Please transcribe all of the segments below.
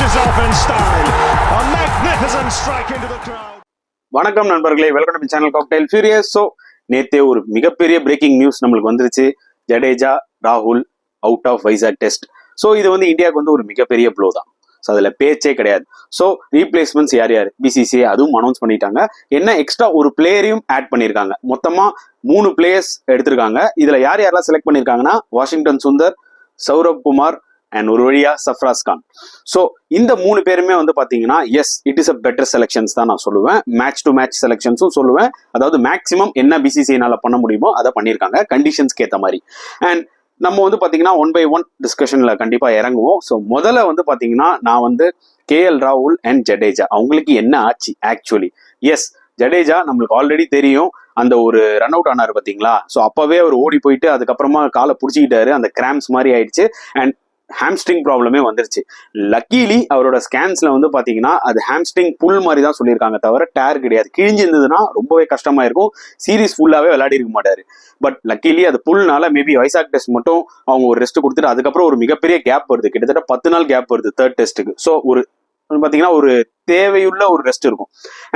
finishes off in style. A magnificent strike into the crowd. வணக்கம் நண்பர்களே, welcome to channel cocktail furious. So நேத்தே ஒரு மிகப்பெரிய breaking news நம்மளுக்கு வந்துருச்சு. ஜடேஜா ராகுல் out of Vizag test. So இது வந்து இந்தியாவுக்கு வந்து ஒரு மிகப்பெரிய ப்ளோ தான். ஸோ அதில் பேச்சே கிடையாது. ஸோ ரீப்ளேஸ்மெண்ட்ஸ் யார் யார் பிசிசிஐ அதுவும் அனௌன்ஸ் பண்ணிட்டாங்க. என்ன எக்ஸ்ட்ரா ஒரு பிளேயரையும் ஆட் பண்ணியிருக்காங்க. மொத்தமாக 3 பிளேயர்ஸ் எடுத்திருக்காங்க. இதில் யார் யாரெல்லாம் செலக்ட் பண்ணியிருக்காங்கன்னா வாஷிங்டன் சுந்தர், சௌரப் குமார் அண்ட் ஒரு வழியா சஃப்ராஸ் கான். ஸோ இந்த 3 பேருமே வந்து பாத்தீங்கன்னா S it is a better selections தான் நான் சொல்லுவேன். மேட்ச் டு மேட்ச் செலெக்ஷன்ஸும் சொல்லுவேன். அதாவது மேக்ஸிமம் என்ன பிசிசிஐனால பண்ண முடியுமோ அதை பண்ணியிருக்காங்க கண்டிஷன்ஸ்க்கு ஏற்ற மாதிரி. அண்ட் நம்ம வந்து பாத்தீங்கன்னா 1 by 1 டிஸ்கஷன்ல கண்டிப்பா இறங்குவோம். ஸோ முதல்ல வந்து பாத்தீங்கன்னா நான் வந்து கேஎல் ராகுல் அண்ட் ஜடேஜா அவங்களுக்கு என்ன ஆச்சு ஆக்சுவலி. எஸ் ஜடேஜா நம்மளுக்கு ஆல்ரெடி தெரியும், அந்த ஒரு ரன் அவுட் ஆனார் பாத்தீங்களா. ஸோ அப்பவே அவர் ஓடி போயிட்டு அதுக்கப்புறமா காலை பிடிச்சிக்கிட்டாரு, அந்த கிராம்ஸ் மாதிரி ஆயிடுச்சு. அண்ட் ஹாம்ஸ்ட்ரிங் ப்ராப்ளமே வந்துருச்சு. லக்கீலி அவரோட ஸ்கேன்ஸ்ல வந்து பாத்தீங்கன்னா அது ஹாம்ஸ்ட்ரிங் புல் மாதிரி தான் சொல்லியிருக்காங்க, தவிர டேர் கிடையாது. கிழிஞ்சிருந்ததுன்னா ரொம்பவே கஷ்டமா இருக்கும், சீரீஸ் ஃபுல்லாவே விளையாடி இருக்க மாட்டாரு. பட் லக்கீலி அது புல்னால மேபி வைசாக் டெஸ்ட் மட்டும் அவங்க ஒரு ரெஸ்ட் கொடுத்துட்டு அதுக்கப்புறம் ஒரு மிகப்பெரிய கேப் வருது, கிட்டத்தட்ட 10 நாள் கேப் வருது தேர்ட் டெஸ்ட்டுக்கு. ஸோ ஒரு பாத்தீங்கன்னா ஒரு தேவையுள்ள ஒரு ரெஸ்ட் இருக்கும்.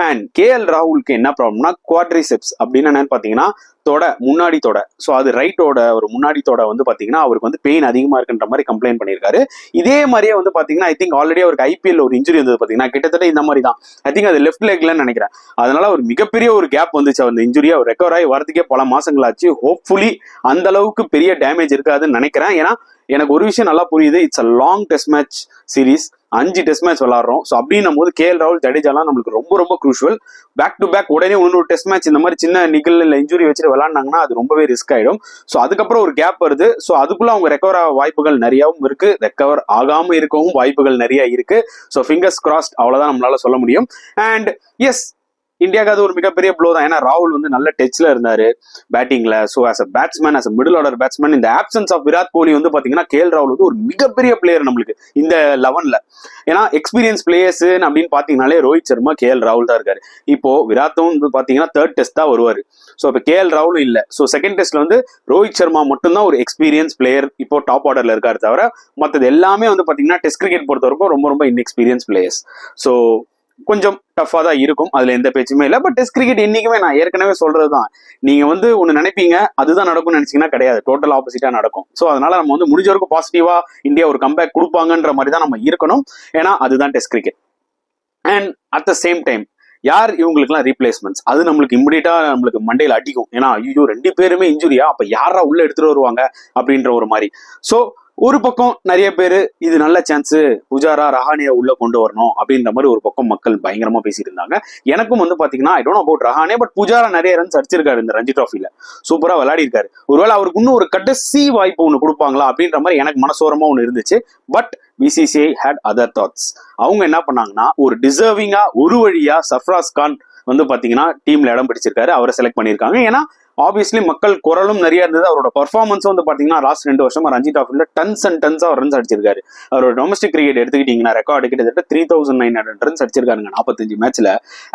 அண்ட் கேஎல் ராகுலுக்கு என்ன ப்ராப்ளம்னா குவாட்ரிசெப்ஸ் அப்படின்னு என்னன்னு பாத்தீங்கன்னா முன்னாடி தொட. ஸோ அது ரைட்டோட ஒரு முன்னாடி தொட வந்து பாத்தீங்கன்னா அவருக்கு வந்து பெயின் அதிகமா இருக்குன்ற மாதிரி கம்ப்ளைண்ட் பண்ணியிருக்காரு. இதே மாதிரியே வந்து பாத்தீங்கன்னா ஐ திங்க் ஆல்ரெடி அவருக்கு ஐபிஎல் ஒரு இன்ஜுரி வந்தது பாத்தீங்கன்னா கிட்டத்தட்ட இந்த மாதிரி தான். ஐ திங்க் அது லெஃப்ட் லெக்லன்னு நினைக்கிறேன். அதனால ஒரு மிகப்பெரிய ஒரு கேப் வந்துச்சு. அந்த இன்ஜுரி அவர் ரெக்கவர் ஆகி வரதுக்கே பல மாசங்கள் ஆச்சு. ஹோப்ஃபுல்லி அந்த அளவுக்கு பெரிய டேமேஜ் இருக்காதுன்னு நினைக்கிறேன். ஏன்னா எனக்கு ஒரு விஷயம் நல்லா புரியுது, it's a long test match series, 5 test match விளாடுறோம். ஸோ அப்படின்னும் போது கேஎல் ராகுல் ஜடேஜாலாம் நம்மளுக்கு ரொம்ப ரொம்ப குரூஷுவல். பேக் டு பேக் உடனே இன்னொரு டெஸ்ட் மேட்ச் இந்த மாதிரி சின்ன நிகழ் இல்லை இன்ஜுரி வச்சுட்டு விளாண்டாங்கன்னா அது ரொம்பவே ரிஸ்க் ஆயிடும். ஸோ அதுக்கப்புறம் ஒரு கேப் வருது. ஸோ அதுக்குள்ள அவங்க ரெக்கவர் ஆக வாய்ப்புகள் நிறையவும் இருக்கு, ரெக்கவர் ஆகாம இருக்கவும் வாய்ப்புகள் நிறைய இருக்கு. ஸோ ஃபிங்கர்ஸ் கிராஸ்ட், அவ்வளவுதான் நம்மளால சொல்ல முடியும். அண்ட் எஸ் இந்தியாவுக்கு அது ஒரு மிகப்பெரிய ப்ளோ தான். ஏன்னா ராகுல் வந்து நல்ல டச்ல இருந்தாரு பேட்டிங்ல. So as a batsman, as a middle order batsman, இந்த ஆப்சன்ஸ் ஆஃப் விராட் கோலி வந்து பாத்தீங்கன்னா கேஎல் ராகுல் வந்து ஒரு மிகப்பெரிய பிளேயர் நம்மளுக்கு இந்த 11ல. ஏன்னா எக்ஸ்பீரியன்ஸ் பிளேயர்ஸ் அப்படின்னு பாத்தீங்கன்னாலே ரோஹித் சர்மா, கேஎல் ராகுல் தான் இருக்காரு. இப்போ விராத்தும் வந்து பாத்தீங்கன்னா தேர்ட் டெஸ்ட் தான் வருவாரு. ஸோ இப்போ கேஎல் ராகுலும் இல்ல. ஸோ செகண்ட் டெஸ்ட்ல வந்து ரோஹித் சர்மா மட்டும்தான் ஒரு எக்ஸ்பீரியன்ஸ் பிளேயர் இப்போ டாப் ஆர்டர்ல இருக்காரு, தவிர மற்றது எல்லாமே வந்து பாத்தீங்கன்னா டெஸ்ட் கிரிக்கெட் பொறுத்த வரைக்கும் ரொம்ப ரொம்ப இன்எக்ஸ்பீரியன்ஸ் பிளேயர்ஸ். ஸோ கொஞ்சம் டஃபா தான் இருக்கும், அதுல எந்த பேச்சுமே இல்லை. பட் டெஸ்ட் கிரிக்கெட் இன்னைக்குமே நான் ஏற்கனவே சொல்றதுதான், நீங்க வந்து ஒண்ணு நினைப்பீங்க அதுதான் நடக்கும்னு நினைச்சீங்கன்னா கிடையாது, டோட்டல் ஆப்போசிட்டா நடக்கும். ஸோ அதனால நம்ம வந்து முடிஞ்ச வரைக்கும் பாசிட்டிவா இந்தியா ஒரு கம்பேக் கொடுப்பாங்கன்ற மாதிரி தான் நம்ம இருக்கணும். ஏன்னா அதுதான் test cricket. And at the same time யார் இவங்களுக்குலாம் ரீப்ளேஸ்மெண்ட்ஸ், அது நம்மளுக்கு இம்மிடியட்டா நம்மளுக்கு மண்டையில அடிக்கும். ஏன்னா ஐயோ 2 பேருமே இன்ஜுரியா, அப்ப யாரா உள்ள எடுத்துட்டு வருவாங்க அப்படின்ற ஒரு மாதிரி. ஸோ ஒரு பக்கம் நிறைய பேரு இது நல்ல சான்ஸ், புஜாரா ரஹானேயை உள்ள கொண்டு வரணும் அப்படின்ற மாதிரி ஒரு பக்கம் மக்கள் பயங்கரமா பேசிட்டு இருந்தாங்க. எனக்கும் வந்து பாத்தீங்கன்னா I don't about Rahane, but Pujara நிறைய ரன்ஸ் அடிச்சிருக்காரு இந்த ரஞ்சி டிராஃபில, சூப்பரா விளையாடி இருக்காரு. ஒருவேளை அவருக்கு இன்னும் ஒரு கடைசி வாய்ப்பு ஒண்ணு கொடுப்பாங்களா அப்படின்ற மாதிரி எனக்கு மனசோரமா ஒண்ணு இருந்துச்சு. But BCCI had other thoughts. அவங்க என்ன பண்ணாங்கன்னா ஒரு டிசர்விங்கா ஒரு வழியா சஃப்ராஸ் கான் வந்து பாத்தீங்கன்னா டீம்ல இடம் பிடிச்சிருக்காரு, அவரை செலக்ட் பண்ணிருக்காங்க. ஏன்னா ஆப்வியஸ்லி மக்கள் குரலும் நிறைய இருந்தது. அவரோட பர்ஃபார்மன்ஸ் வந்து பாத்தீங்கன்னா லாஸ்ட் 2 வருஷமா ரஞ்சி டிராஃபில tons and tons of runs அடிச்சிருக்காரு. அவரோட டொமஸ்டிக் கிரிக்கெட் எடுத்துக்கிட்டீங்கன்னா ரெக்கார்டு கிட்டத்தட்ட 3900 ரன்ஸ் அடிச்சிருக்காருங்க 45 மேட்ச்ல.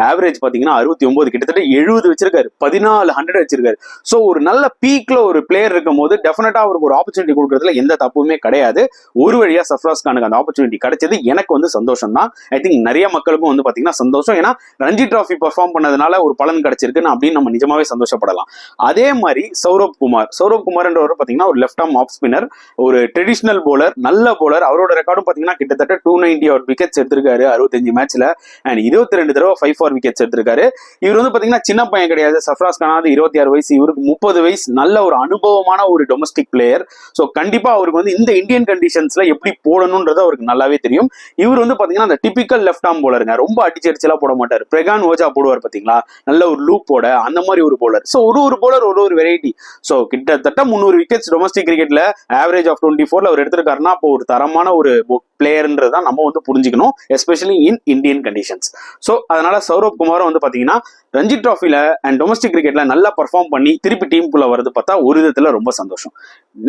ஆவரேஜ் பாத்தீங்கன்னா 69, கிட்டத்தட்ட 70 வச்சிருக்காரு, 1400 வச்சிருக்காரு. ஸோ ஒரு நல்ல பீக்ல ஒரு பிளேயர் இருக்கும் போது டெஃபினட்டா அவருக்கு ஒரு ஆப்பர்ச்சுனிட்டி கொடுக்கறதுல எந்த தப்புமே கிடையாது. ஒரு வழியா சஃப்ராஸ் கானுக்கு அந்த ஆப்பர்ச்சுனிட்டி கிடைச்சது எனக்கு வந்து சந்தோஷம் தான். ஐ திங்க் நிறைய மக்களுக்கும் வந்து பாத்தீங்கன்னா சந்தோஷம். ஏன்னா ரஞ்சி டிராஃபி பெர்ஃபார்ம் பண்ணதுனால ஒரு பலன் கிடைச்சிருக்குன்னு அப்படின்னு நம்ம நிஜமாவே சந்தோஷப்படலாம். அதே மாதிரி சௌரப் குமார்ன்றவர் பாத்தீங்கன்னா ஒரு லெஃப்ட் ஆர்ம் ஆஃப் ஸ்பின்னர், ஒரு ட்ரெடிஷனல் போலர், நல்ல போலர். அவரோட ரெக்கார்டும் பாத்தீங்கன்னா கிட்டத்தட்ட 290 விக்கெட்ஸ் எடுத்திருக்காரு 65 மேட்ச்ல. அண்ட் 22 தடவை 5 விக்கெட்ஸ் எடுத்திருக்காரு. இவர் வந்து பாத்தீங்கன்னா சின்ன பையன் கிடையாது. சஃப்ராஸ் கானாவது 26 வயசு, இவருக்கு 30 வயசு. நல்ல ஒரு அனுபவமான ஒரு டொமஸ்டிக் பிளேயர். ஸோ கண்டிப்பா அவருக்கு வந்து இந்த இந்தியன் கண்டிஷன்ஸ்ல எப்படி போடணும்ன்றது அவருக்கு நல்லாவே தெரியும். இவர் வந்து பாத்தீங்கன்னா அந்த டிபிக்கல் லெஃப்ட் ஆர்ம் போலருங்க, ரொம்ப அடிச்செல்லாம் போட மாட்டார். பிரகான் ஓஜா போடுவார் பாத்தீங்களா, நல்ல ஒரு லூப் போட, அந்த மாதிரி ஒரு போலர். ஸோ ஒரு போலர் ஒரு வெரைட்டி. ஸோ கிட்டத்தட்ட 300 விக்கெட்ஸ் டொமஸ்டிக் கிரிக்கெட்ல ஆவரேஜ் ஆஃப் 24 அவர் எடுத்திருக்காருன்னா அப்போ ஒரு தரமான ஒரு பிளேயர்ன்றதான் நம்ம வந்து புரிஞ்சுக்கணும், especially in Indian conditions. So அதனால சௌரப் குமாரும் வந்து பாத்தீங்கன்னா ரஞ்சி டிராஃபில அண்ட் டொமஸ்டிக் கிரிக்கெட்ல நல்லா பர்ஃபார்ம் பண்ணி திருப்பி டீமுக்குள்ள வருது பார்த்தா ஒரு விதத்துல ரொம்ப சந்தோஷம்.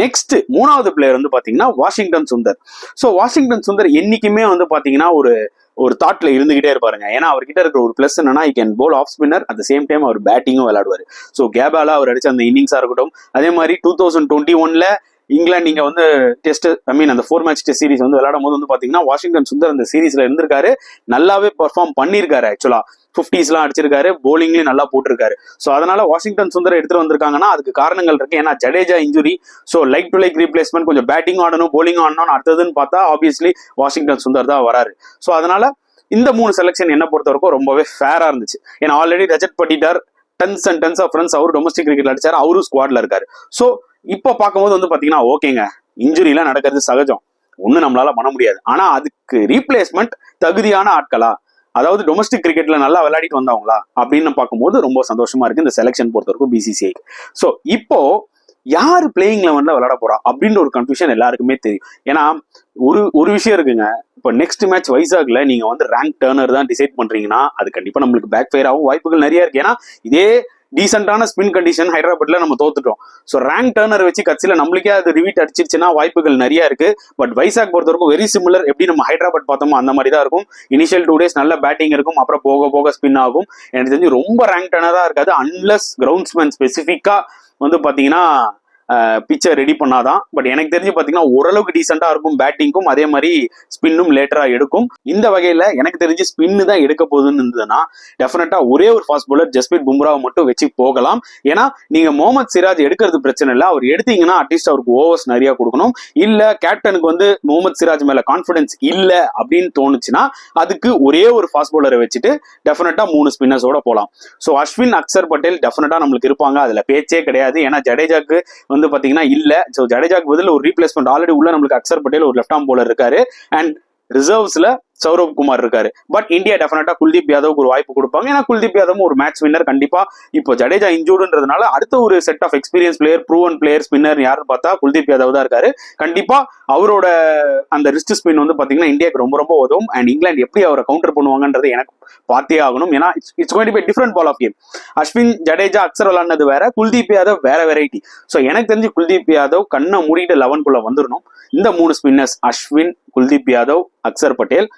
நெக்ஸ்ட் 3வது பிளேயர் வந்து பாத்தீங்கன்னா Washington Sundar. So Washington Sundar என்னைக்குமே வந்து பாத்தீங்கன்னா ஒரு தாட்ல இருந்துகிட்டே இருப்பாருங்க. ஏன்னா அவர்கிட்ட இருக்கிற ஒரு பிளஸ் என்னன்னா I can bowl off spinner, at the same time அவர் பேட்டிங்கும் விளையாடுவார். ஸோ கேபாலா அவர் அடிச்ச அந்த இன்னிங்ஸா இருக்கட்டும், அதே மாதிரி 2021 இங்கிலாந்து நீங்க வந்து டெஸ்ட் அந்த 4 மேட்ச் டெஸ்ட் சீரிஸ் வந்து விளையாடும் போது வந்து பாத்தீங்கன்னா வாஷிங்டன் சுந்தர் அந்த சீரீஸ்ல இருந்திருக்காரு, நல்லாவே பெர்ஃபார்ம் பண்ணிருக்காரு. ஆக்சுவலா 50s அடிச்சிருக்காரு, போலிங்லயும் நல்லா போட்டிருக்காரு. ஸோ அதனால வாஷிங்டன் சுந்தர் எடுத்துட்டு வந்திருக்காங்கன்னா அதுக்கு காரணங்கள் இருக்கு. ஏன்னா Jadeja injury, so like to like replacement, கொஞ்சம் பேட்டிங் ஆடணும் போலிங் ஆடணும் அடுத்ததுன்னு பார்த்தா ஆப்வியஸ்லி வாஷிங்டன் சுந்தர் தான் வராரு. ஸோ அதனால இந்த 3 செலக்ஷன் என்ன பொறுத்த வரைக்கும் ரொம்பவே ஃபேரா இருந்துச்சு. ஏன்னா already Rajat Patidar tons and tons of runs அவர் டொமஸ்டிக் கிரிக்கெட்ல அடிச்சாரு, அவரும் ஸ்குவாட்ல இருக்காரு. ஸோ இப்போ பார்க்கும்போது வந்து பாத்தீங்கன்னா ஓகேங்க, இன்ஜுரி எல்லாம் நடக்கிறது சகஜம், ஒன்னும் நம்மளால பண்ண முடியாது. ஆனா அதுக்கு ரீப்ளேஸ்மெண்ட் தகுதியான ஆட்களா, அதாவது டொமஸ்டிக் கிரிக்கெட்ல நல்லா விளையாடிட்டு வந்தவங்களா அப்படின்னு பார்க்கும்போது ரொம்ப சந்தோஷமா இருக்கு இந்த செலக்ஷன் பொறுத்த வரைக்கும் பிசிசிஐ. ஸோ இப்போ யாரு பிளேயிங் 11ல விளையாட போறா அப்படின்ற ஒரு கன்ஃபியூஷன் எல்லாருக்குமே தெரியும். ஏன்னா ஒரு விஷயம் இருக்குங்க, இப்போ நெக்ஸ்ட் மேட்ச் வைசாக்ல நீங்க வந்து ரேங்க் டர்னர் தான் டிசைட் பண்றீங்கன்னா அது கண்டிப்பா நம்மளுக்கு பேக் ஃபயர் ஆகும் வாய்ப்புகள் நிறைய இருக்கு. ஏன்னா இதே டீசென்டான ஸ்பின் கண்டிஷன் ஹைதராபாத்ல நம்ம தோத்துட்டோம். ஸோ ரேங்க் டர்னர் வச்சு கட்சியில நம்மளுக்கே அது ரிவீட் அடிச்சிருச்சுன்னா வாய்ப்புகள் நிறைய இருக்கு. பட் வைசாக் பொறுத்த வரைக்கும் வெரி சிமிலர், எப்படி நம்ம ஹைதராபாத் பார்த்தோமோ அந்த மாதிரி தான் இருக்கும். இனிஷியல் 2 days நல்ல பேட்டிங் இருக்கும், அப்புறம் போக போக ஸ்பின் ஆகும். எனக்கு தெரிஞ்சு ரொம்ப ரேங்க் டர்னரா இருக்காது அன்லஸ் கிரவுண்ட்ஸ்மேன் ஸ்பெசிஃபிக்கா வந்து பாத்தீங்கன்னா பிச்சர் ரெடி பண்ணாதான். பட் எனக்கு தெரிஞ்சு பாத்தீங்கன்னா ஓரளவுக்கு டீசெண்டா இருக்கும் பேட்டிங்கும், அதே மாதிரி ஸ்பின்னும் லேட்டரா எடுக்கும். இந்த வகையில எனக்கு தெரிஞ்சு ஸ்பின்னு தான் எடுக்க போகுதுன்னு இருந்ததுன்னா டெஃபினட்டா ஒரே ஒரு ஃபாஸ்ட் பவுலர் ஜஸ்பிரீத் பும்ராவை மட்டும் வச்சு போகலாம். ஏன்னா நீங்க முகமது சிராஜ் எடுக்கிறது பிரச்சனை இல்லை, அவர் எடுத்தீங்கன்னா அட்லீஸ்ட் அவருக்கு ஓவர்ஸ் நிறைய கொடுக்கணும். இல்ல கேப்டனுக்கு வந்து முகமது சிராஜ் மேல கான்பிடன்ஸ் இல்ல அப்படின்னு தோணுச்சுன்னா அதுக்கு ஒரே ஒரு ஃபாஸ்ட் பவுலரை வச்சுட்டு டெஃபினட்டா 3 ஸ்பின்னர்ஸோட போலாம். ஸோ அஸ்வின், அக்சர் பட்டேல் டெஃபினட்டா நம்மளுக்கு இருப்பாங்க, அதுல பேச்சே கிடையாது. ஏன்னா ஜடேஜாக்கு வந்து பாத்தீங்கன்னா இல்ல. சோ ஜடேஜாக்கு பதில் ஒரு ரீப்ளேஸ்மெண்ட் ஆல்ரெடி உள்ள நம்மளுக்கு அக்சர் பட்டேல் ஒரு லெஃப்ட் ஆர்ம் பவுலர் இருக்காரு, அண்ட் ரிசர்வ்ஸ்ல சௌரவ் குமார் இருக்காரு. பட் இந்தியா டெஃபினட்டா குல்தீப் யாதவுக்கு ஒரு வாய்ப்பு கொடுப்பாங்க. ஏன்னா குல்தீப் யாதவும் ஒரு மேட்ச் வின்னர் கண்டிப்பா. இப்போ ஜடேஜா இன்ஜூர்டுன்றதுனால அடுத்த ஒரு set of experience player, proven player, spinner யாருன்னு பார்த்தா குல்தீப் யாதவ் தான் இருக்காரு. கண்டிப்பா அவரோட அந்த ரிஸ்ட் ஸ்பின் வந்து பாத்தீங்கன்னா இந்தியாவுக்கு ரொம்ப ரொம்ப உதவும். அண்ட் இங்கிலாந்து எப்படி அவரை கவுண்டர் பண்ணுவாங்கன்றது எனக்கு பார்த்தே ஆகணும். ஏன்னா it's going to be different ball of game. Ashwin, Jadeja, Axar விளாண்டது வேற, குல்தீப் யாதவ் வேற வெரைட்டி. ஸோ எனக்கு தெரிஞ்சு குல்தீப் யாதவ் கண்ணை மூடிட்டு 11 வந்துடணும். இந்த 3 ஸ்பின்னர்ஸ் அஸ்வின், குல்தீப் யாதவ், அக்சர் பட்டேல்,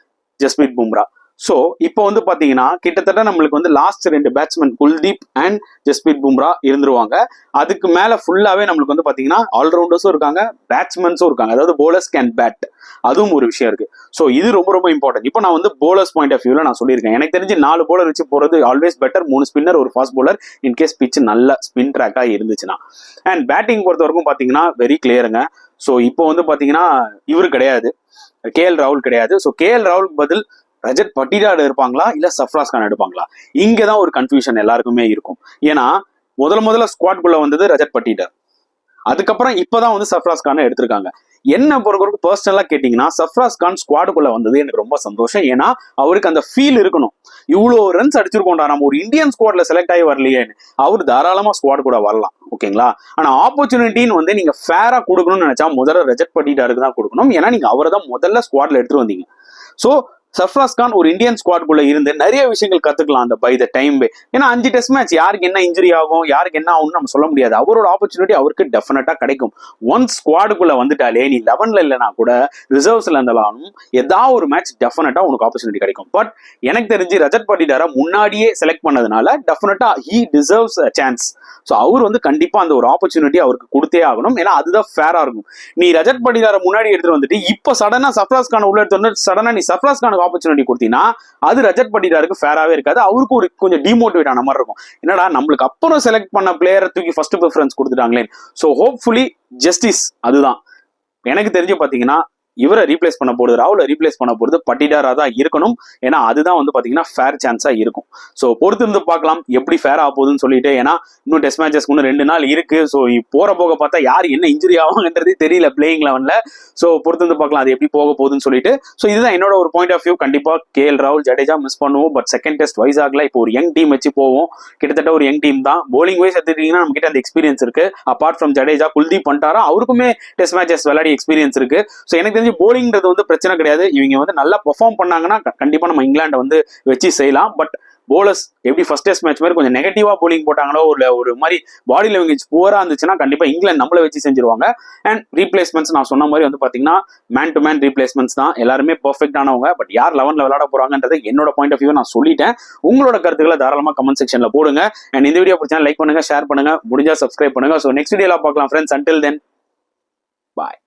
ஜஸ்பிரீத் பும்ரா. சோ இப்போ வந்து பாத்தீங்கன்னா கிட்டத்தட்ட நம்மளுக்கு வந்து last 2 batsman Kuldeep and Jasprit Bumrah இருந்துருவாங்க. அதுக்கு மேல ஃபுல்லாவே நம்மளுக்கு வந்து பாத்தீங்கன்னா ஆல்ரவுண்டர்ஸும் இருக்காங்க, பேட்ஸ்மேன்ஸும் இருக்காங்க, அதாவது போலர்ஸ் கேன் பேட், அதுவும் ஒரு விஷயம் இருக்கு. ஸோ இது ரொம்ப ரொம்ப இம்பார்ட்டன்ட். இப்போ நான் வந்து போலர்ஸ் பாயிண்ட் ஆஃப் வியூல நான் சொல்லியிருக்கேன், எனக்கு தெரிஞ்சு 4 போலர் வச்சு போறது ஆல்வேஸ் பெட்டர். 3 ஸ்பின்னர், ஒரு ஃபாஸ்ட் போலர், இன்கேஸ் பிச் நல்ல ஸ்பின் ட்ராக்கா இருந்துச்சுன்னா. அண்ட் பேட்டிங் பொறுத்த வரைக்கும் பாத்தீங்கன்னா வெரி கிளியருங்க. ஸோ இப்போ வந்து பாத்தீங்கன்னா இவரு கிடையாது, KL ராகுல் கிடையாது. ஸோ KL ராகுலுக்கு பதில் ரஜத் பட்டிதார் இருப்பாங்களா இல்ல சர்ஃப்ராஸ் கான் எடுப்பாங்களா, இங்கதான் ஒரு கன்ஃபியூஷன் எல்லாருக்குமே இருக்கும். ஏன்னா முதல்ல ஸ்குவாட்குள்ள வந்தது ரஜத் பட்டிதார், அதுக்கப்புறம் இப்பதான் வந்து சர்ஃப்ராஸ் கானை எடுத்திருக்காங்க. என்ன பொறுத்தவரைக்கும் பர்சனலா கேட்டீங்கன்னா சர்ஃப்ராஸ் கான் ஸ்குவாடுக்குள்ள வந்தது எனக்கு ரொம்ப சந்தோஷம். ஏன்னா அவருக்கு அந்த ஃபீல் இருக்கணும், இவ்வளோ ரன்ஸ் அடிச்சிருக்கோம்டா நம்ம ஒரு இந்தியன் ஸ்குவாட்ல செலக்ட் ஆகி வரலையேன்னு. அவர் தாராளமா ஸ்குவாட் கூட வரலாம், ஓகேங்களா. ஆனா ஆப்பர்ச்சுனிட்டின்னு வந்து நீங்க ஃபேரா கொடுக்கணும்னு நினைச்சா முதல்ல ரஜத் பட்டிதாருக்கு தான் கொடுக்கணும். ஏன்னா நீங்க அவரை தான் முதல்ல ஸ்குவாட்ல எடுத்துட்டு வந்தீங்க. ஸோ சர்ஃப்ராஸ் கான் ஒரு இந்தியன் ஸ்குவாட்குள்ள இருந்து நிறைய விஷயங்கள் கத்துக்கலாம் அந்த பை த டைம் வே. ஏன்னா 5 டெஸ்ட் மேட்ச் யாருக்கு என்ன இன்ஜுரி ஆகும், யாருக்கு என்ன ஆகும்னு நம்ம சொல்ல முடியாது. அவரோட ஆப்பர்ச்சுனிட்டி அவருக்கு டெஃபினட்டா கிடைக்கும். ஒன்ஸ் ஸ்குவாடுக்குள்ள வந்துட்டாலே நீ 11ல இல்லைனா கூட ரிசர்வ்ஸ்ல இருந்தாலும் ஏதாவது ஒரு மேட்ச் டெஃபினட்டா உனக்கு ஆப்பர்ச்சுனிட்டி கிடைக்கும். பட் எனக்கு தெரிஞ்சு ரஜத் பட்டிதாரை முன்னாடியே செலக்ட் பண்ணதுனால definitely he deserves a chance. So அவர் வந்து கண்டிப்பா அந்த ஒரு ஆப்பர்ச்சுனிட்டி அவருக்கு கொடுத்தே ஆகணும். ஏன்னா அதுதான் ஃபேரா இருக்கும். நீ ரஜத் பட்டிதாரை முன்னாடி எடுத்துட்டு வந்துட்டு இப்போ சடனா சர்ஃப்ராஸ் கான் உள்ள எடுத்து வந்து சடனா நீ சர்ஃப்ராஸ் கான் ஆப்பர்ச்சுனிட்டி கொடுத்தீங்கன்னா அது ரஜத் பட்டிதாருக்கு ஃபேராவே இருக்காது, அவருக்கு ஒரு கொஞ்சம் டிமோட்டிவேட் ஆன மாதிரி இருக்கும். என்னடா நம்மளுக்கு அப்புறம் செலக்ட் பண்ண பிளேயரை தூக்கி ஃபர்ஸ்ட் ப்ரிஃபரன்ஸ் கொடுத்துட்டாங்களே. ஸோ ஹோப்ஃபுல்லி ஜஸ்டிஸ் அதுதான். எனக்கு தெரிஞ்சு பாத்தீங்கன்னா இவரை ரீப்ளேஸ் பண்ண போறது, ராகுலை ரீப்ளேஸ் பண்ண போறது பட்டிதாரா தான் இருக்கணும். ஏன்னா அதுதான் வந்து பாத்தீங்கன்னா ஃபேர் சான்ஸா இருக்கும். ஸோ பொறுத்து இருந்து பார்க்கலாம் எப்படி ஃபேர் ஆக போகுதுன்னு சொல்லிட்டு. ஏன்னா இன்னும் டெஸ்ட் மேட்சஸ் இன்னும் 2 நாள் இருக்கு. ஸோ போற போக பார்த்தா யார் என்ன இன்ஜுரி ஆவாங்கன்றதே தெரியல பிளேயிங் 11ல. ஸோ பொறுத்து இருந்து பார்க்கலாம் அது எப்படி போக போகுதுன்னு சொல்லிட்டு. ஸோ இதுதான் என்னோட ஒரு பாயிண்ட் ஆஃப் வியூ. கண்டிப்பா KL ராகுல், ஜடேஜா மிஸ் பண்ணுவோம். பட் செகண்ட் டெஸ்ட் வைசாக்ல இப்போ ஒரு யங் டீம் வச்சு போவோம். கிட்டத்தட்ட ஒரு யங் டீம் தான். போலிங் வைஸ் எடுத்துட்டீங்கன்னா நம்ம கிட்ட அந்த எக்ஸ்பீரியன்ஸ் இருக்கு. அப்பார்ட் ஃப்ரம் ஜடேஜா, குல்தீப் பண்டாரா அவருக்குமே டெஸ்ட் மேட்சஸ் விளையாடி எக்ஸ்பீரியன்ஸ் இருக்கு. ஸோ எனக்கு தெரிஞ்சு போலிங்ன்றது வந்து பிரச்சனை கிடையாது. இவங்க வந்து நல்லா பெர்ஃபார்ம் பண்ணாங்கன்னா கண்டிப்பா நம்ம இங்கிலாண்டை வந்து வச்சு செய்யலாம். பட் போலர்ஸ் எப்படி ஃபர்ஸ்ட் டெஸ்ட் மேட்ச் மாதிரி கொஞ்சம் நெகட்டிவா போலிங் போட்டாங்களோ ஒரு மாதிரி பாடி லாங்குவேஜ் புவரா இருந்துச்சுன்னா கண்டிப்பா இங்கிலாந்து நம்மளை வச்சு செஞ்சிருவாங்க. அண்ட் ரீப்ளேஸ்மெண்ட்ஸ் நான் சொன்ன மாதிரி வந்து பாத்தீங்கன்னா மேன் டு மேன் ரீப்ளேஸ்மெண்ட்ஸ் தான், எல்லாருமே பெர்ஃபெக்ட் ஆனவங்க. பட் யார் 11ல விளையாட போறாங்கன்றது என்னோட பாயிண்ட் ஆஃப் வியூ நான் சொல்லிட்டேன். உங்களோட கருத்துக்களை தாராளமா கமெண்ட் செக்ஷன்ல போடுங்க. அண்ட் இந்த வீடியோ பிடிச்சா லைக் பண்ணுங்க, ஷேர் பண்ணுங்க, முடிஞ்சா சப்ஸ்கிரைப் பண்ணுங்க. ஸோ நெக்ஸ்ட் வீடியோல பார்க்கலாம் ஃப்ரெண்ட்ஸ். அன்டில் தென் பாய்.